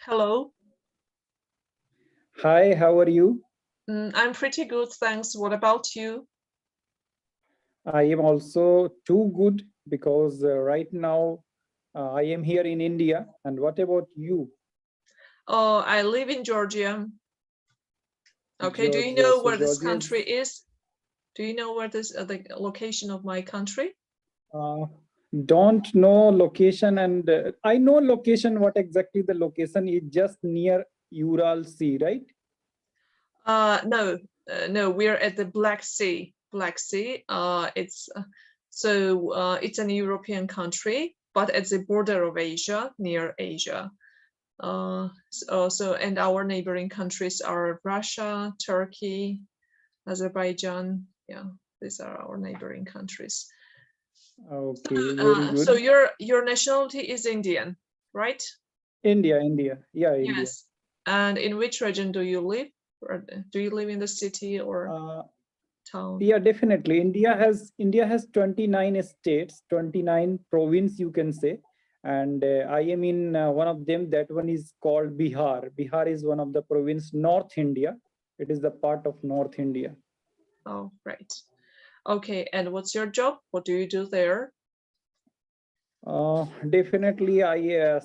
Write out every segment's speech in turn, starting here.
Hello. Hi, how are you? I'm pretty good, thanks. What about you? I am also too good because right now I am here in India. And what about you? Oh, I live in Georgia. Okay, do you Georgia. know So where this Georgia country is, is? Do you know where this the location of my country? uh, don't know location and I know location, what exactly the location is just near Ural Sea, right? No, no, we're at the Black Sea. Black Sea. It's an European country, but at the border of Asia, near Asia. And our neighboring countries are Russia, Turkey, Azerbaijan. Yeah, these are our neighboring countries. Okay, very So good. your nationality is Indian, right? India. Yeah, India. Yes. And in which region do you live? Or do you live in the city or Uh, town? yeah, definitely. India has 29 states, 29 province, you can say. And I am in one of them. That one is called Bihar. Bihar is one of the province, North India. It is the part of North India. Oh, right. Okay, and what's your job? What do you do there? Definitely,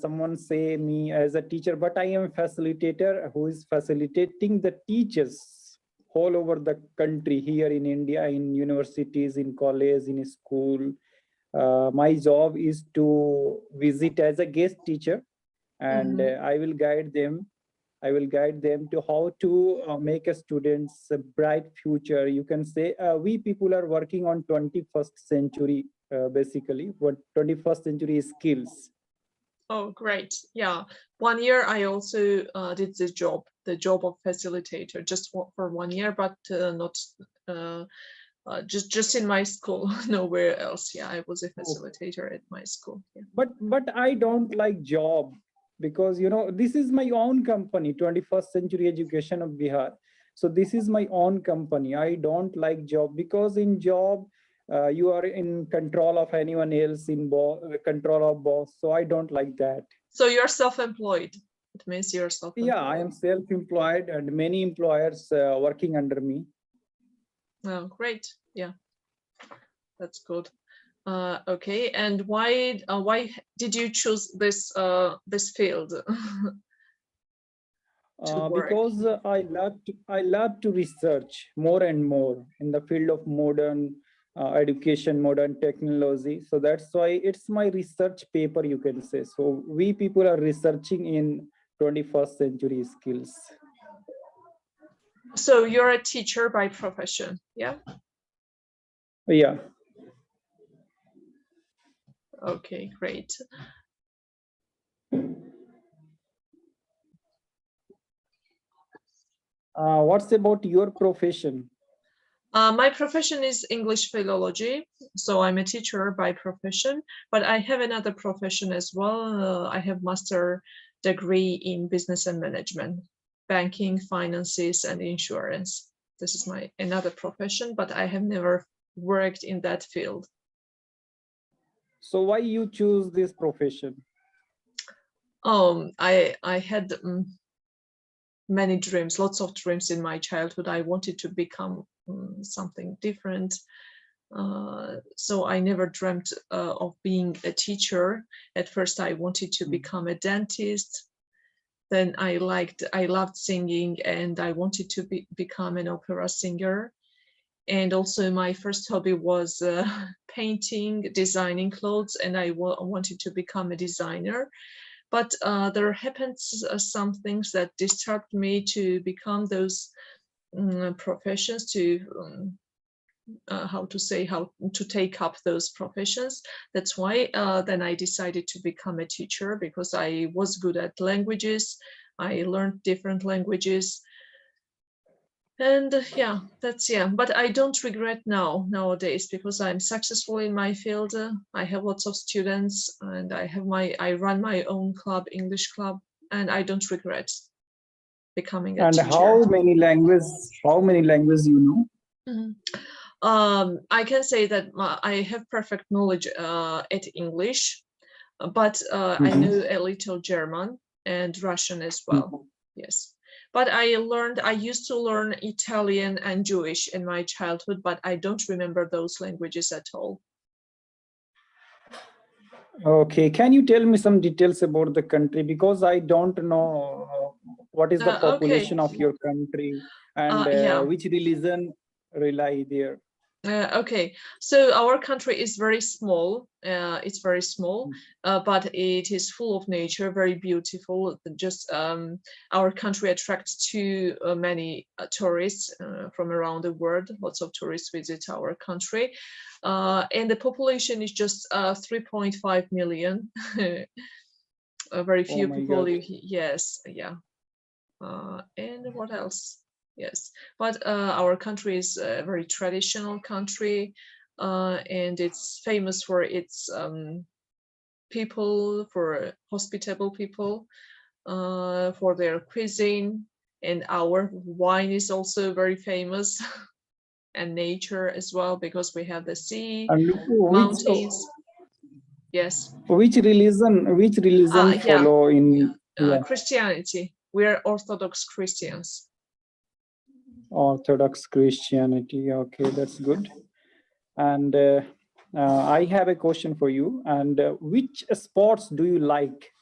someone say me as a teacher, but I am a facilitator who is facilitating the teachers all over the country here in India, in universities, in college, in school. My job is to visit as a guest teacher, and Mhm. I will guide them to how to make a student's a bright future. You can say we people are working on 21st century, basically, what 21st century skills. Oh, great. Yeah. 1 year I also did the job of facilitator, just for 1 year, but not just in my school, nowhere else. Yeah, I was a facilitator at my school. Yeah. But I don't like job because this is my own company, 21st century education of Bihar. So this is my own company. I don't like job because in job you are in control of anyone else, control of boss. So I don't like that. So you're self-employed. It means you're Yeah, I self-employed. am self-employed and many employers working under me. Oh, great. Yeah, that's good. Okay, and why did you choose this field to work? Because I love to research more and more in the field of modern education, modern technology. So that's why it's my research paper, you can say. So we people are researching in 21st century skills. So you're a teacher by profession, yeah? Yeah. Okay, great. What's about your profession? My profession is English philology, so I'm a teacher by profession, but I have another profession as well. I have master degree in business and management, banking, finances, and insurance. This is my another profession, but I have never worked in that field. So why you choose this profession? I had many dreams, lots of dreams in my childhood. I wanted to become something different. So I never dreamt of being a teacher. At first, I wanted to become a dentist. Then I loved singing, and I wanted to become an opera singer. And also, my first hobby was painting, designing clothes, and I wanted to become a designer. But there happened some things that disturbed me to become those professions, to how to take up those professions. That's why then I decided to become a teacher, because I was good at languages. I learned different languages, and yeah, but I don't regret nowadays, because I'm successful in my field. I have lots of students, and I run my own club, English club, and I don't regret becoming a And teacher. how many languages you know? Mhm. I can say that I have perfect knowledge at English, but I Mhm. know a little German. and Russian as well. Yes. But I used to learn Italian and Jewish in my childhood, but I don't remember those languages at all. Okay, can you tell me some details about the country? Because I don't know what is the population of your country and yeah. which religion rely there. Okay, so our country is very small. It's very small, but it is full of nature, very beautiful. Just our country attracts too many tourists from around the world. Lots of tourists visit our country, and the population is just 3.5 million. Very few people live here. Yes, yeah. And what else? Yes, but our country is a very traditional country, and it's famous for its people, for hospitable people, for their cuisine, and our wine is also very famous, and nature as well, because we have the sea, mountains. Yes. Which religion follow in Christianity? We are Orthodox Christians. Orthodox Christianity. Okay, that's good. And I have a question for you. And which sports do you like?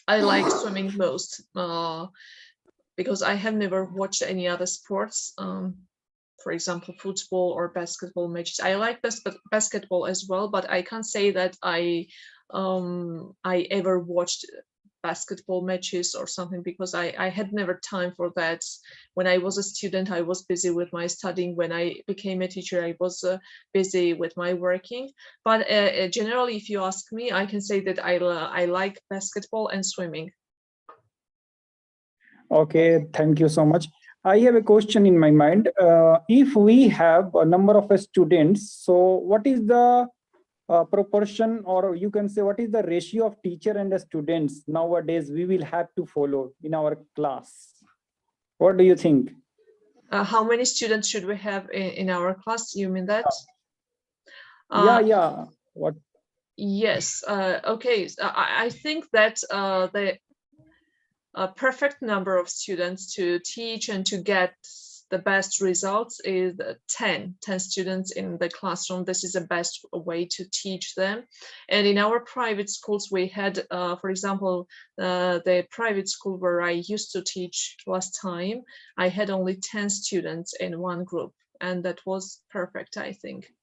I like swimming most because I have never watched any other sports. For example, football or basketball matches. I like basketball as well, but I can't say that I ever watched basketball matches or something, because I had never time for that. When I was a student, I was busy with my studying. When I became a teacher, I was busy with my working. But generally, if you ask me, I can say that I like basketball and swimming. Okay, thank you so much. I have a question in my mind. If we have a number of students, so what is the proportion, or you can say what is the ratio of teacher and the students nowadays we will have to follow in our class? What do you think? How many students should we have in our class? You mean that? Yeah. What? Yes. Okay. I think that the perfect number of students to teach and to get the best results is 10 students in the classroom. This is the best way to teach them. And in our private schools, we had, for example, the private school where I used to teach last time, I had only 10 students in one group, and that was perfect, I think.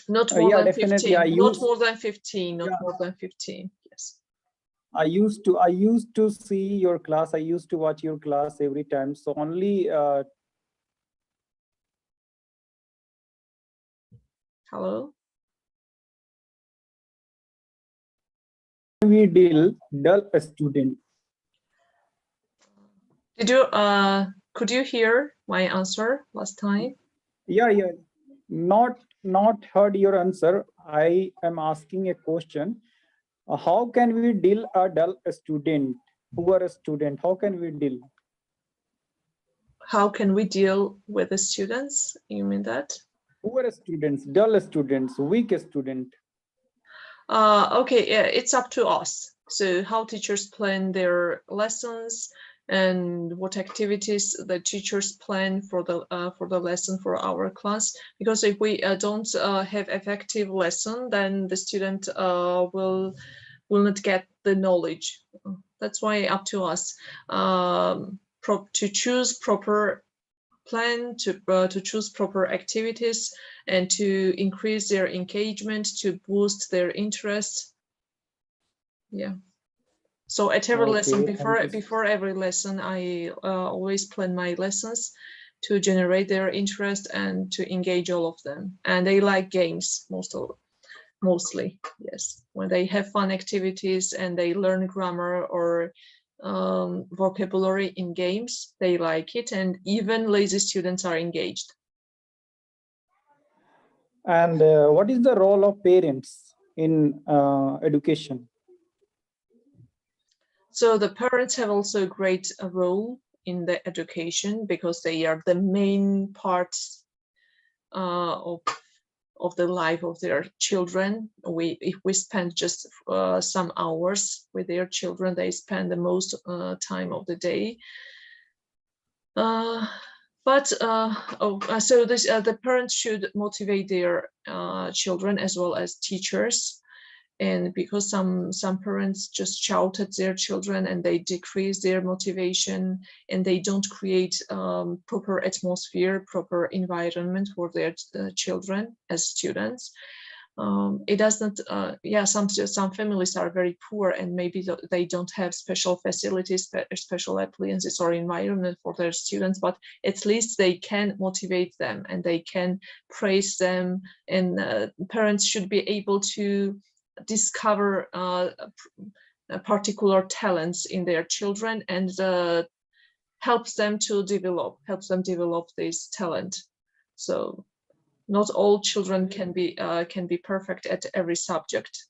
Not more than 15. Not more than 15. Not more than 15. Yes. I used to see your class. I used to watch your class every time. So only. Hello. We dull a student. Did you could you hear my answer last time? Yeah. Not heard your answer. I am asking a question. How can we dull a student? Who are a student? How can we deal? How can we deal with the students? You mean that? Who are students? Dull students, weak student. Okay, yeah, it's up to us. So how teachers plan their lessons and what activities the teachers plan for the lesson for our class. Because if we don't have effective lesson, then the student will not get the knowledge. That's why up to us to choose proper plan, to choose proper activities, and to increase their engagement, to boost their interest. Yeah. So at every lesson, before every lesson, I always plan my lessons to generate their interest and to engage all of them. And they like games mostly, yes. When they have fun activities and they learn grammar or vocabulary in games, they like it, and even lazy students are engaged. And what is the role of parents in education? So the parents have also a great role in the education, because they are the main part of of the life of their children. If we spend just some hours with their children, they spend the most time of the day. The parents should motivate their children as well as teachers. And because some parents just shout at their children and they decrease their motivation, and they don't create proper atmosphere, proper environment for their children as students. It doesn't, some families are very poor, and maybe they don't have special facilities, special appliances or environment for their students, but at least they can motivate them and they can praise them, and parents should be able to discover particular talents in their children and helps them develop this talent. So not all children can be perfect at every subject.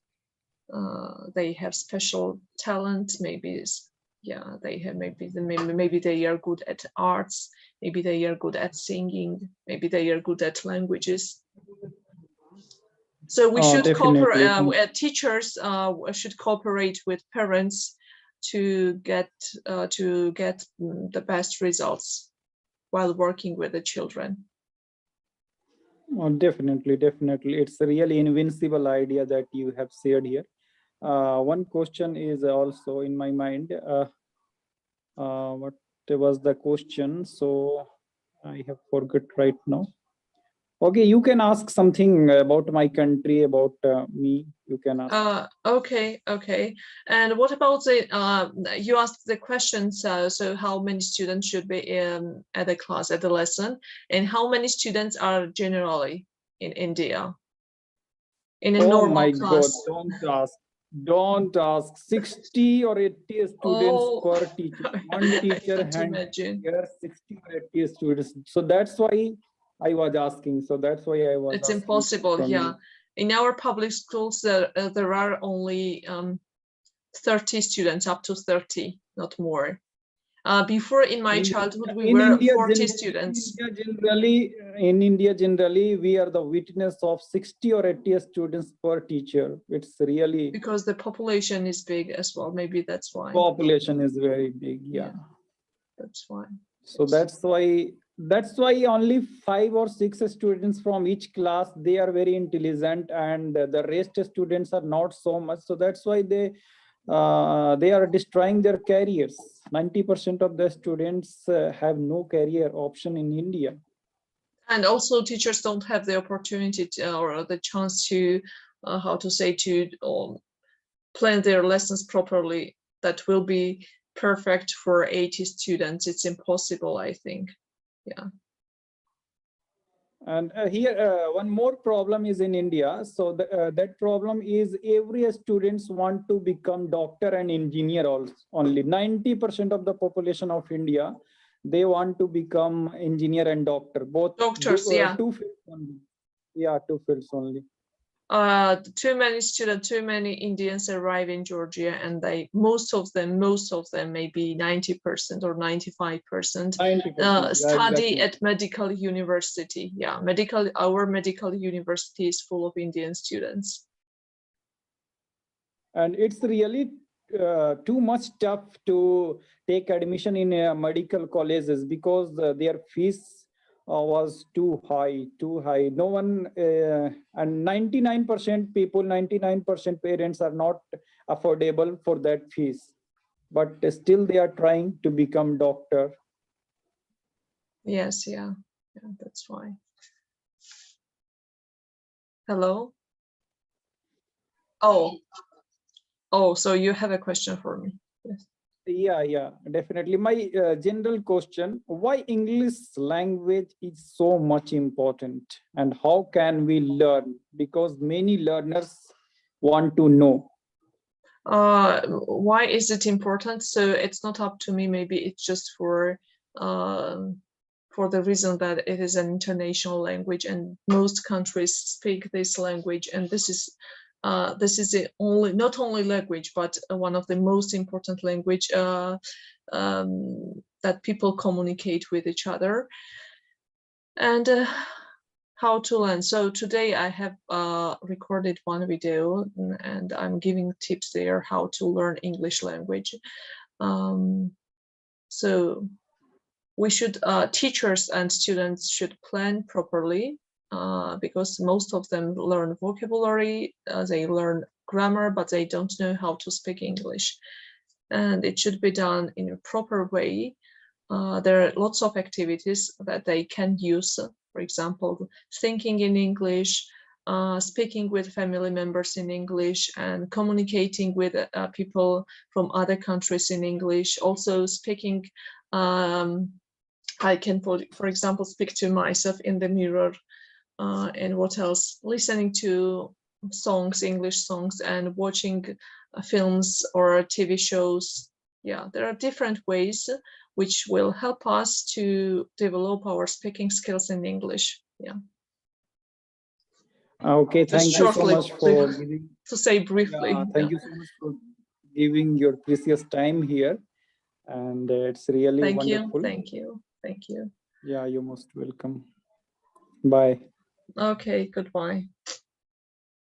They have special talent. Maybe they are good at arts. Maybe they are good at singing. Maybe they are good at languages. So we should cooperate. Teachers should cooperate with parents to get the best results while working with the children. Oh, definitely. It's a really invincible idea that you have shared here. One question is also in my mind. What was the question? So I have forgot right now. Okay, you can ask something about my country, about me. You can ask. Okay. And what about you asked the questions, so how many students should be at the class, at the lesson, and how many students are generally in India in a normal class? Oh my God, don't ask. 60 or 80 students per teacher. One teacher handles 60 or 80 students. So that's why I was asking. It's impossible, yeah. In our public schools, there are only 30 students, up to 30, not more. Before, in my childhood, we were 40 students. In India, generally, we are the witness of 60 or 80 students per teacher. It's really... Because the population is big as well. Maybe that's why. Population is very big, yeah. That's why. So that's why only 5 or 6 students from each class, they are very intelligent, and the rest students are not so much. So that's why they are destroying their careers. 90% of the students have no career option in India. And also teachers don't have the opportunity or the chance to, plan their lessons properly. That will be perfect for 80 students. It's impossible, I think. Yeah. And here, one more problem is in India. So that problem is every students want to become doctor and engineer also. Only 90% of the population of India, they want to become engineer and doctor. Both doctors, two fields only. Yeah, 2 fields only. Too many Indians arrive in Georgia, and most of them, maybe 90% or 95%, study at medical university. Yeah, our medical university is full of Indian students. And it's really too much tough to take admission in medical colleges because their fees was too high. No one, and 99% people, 99% parents are not affordable for that fees, but still they are trying to become doctor. Yes, yeah, that's why. Hello. Oh, so you have a question for me? Yes. Yeah, definitely. My general question: why English language is so much important, and how can we learn? Because many learners want to know. Why is it important? So it's not up to me. Maybe it's just for the reason that it is an international language, and most countries speak this language, and this is not only language, but one of the most important language that people communicate with each other. And how to learn. So today I have recorded one video, and I'm giving tips there how to learn English language. So we should, teachers and students should plan properly, because most of them learn vocabulary, they learn grammar, but they don't know how to speak English. And it should be done in a proper way. There are lots of activities that they can use. For example, thinking in English, speaking with family members in English, and communicating with people from other countries in English. Also speaking, I can, for example, speak to myself in the mirror. And what else? Listening to songs, English songs, and watching films or TV shows. Yeah, there are different ways which will help us to develop our speaking skills in English. Yeah. Okay, Just thank you so shortly much for giving. to say briefly. Thank you so much for giving your precious time here, and it's really Thank wonderful. you. Thank you. Thank you. Yeah, you're most welcome. Bye. Okay, goodbye.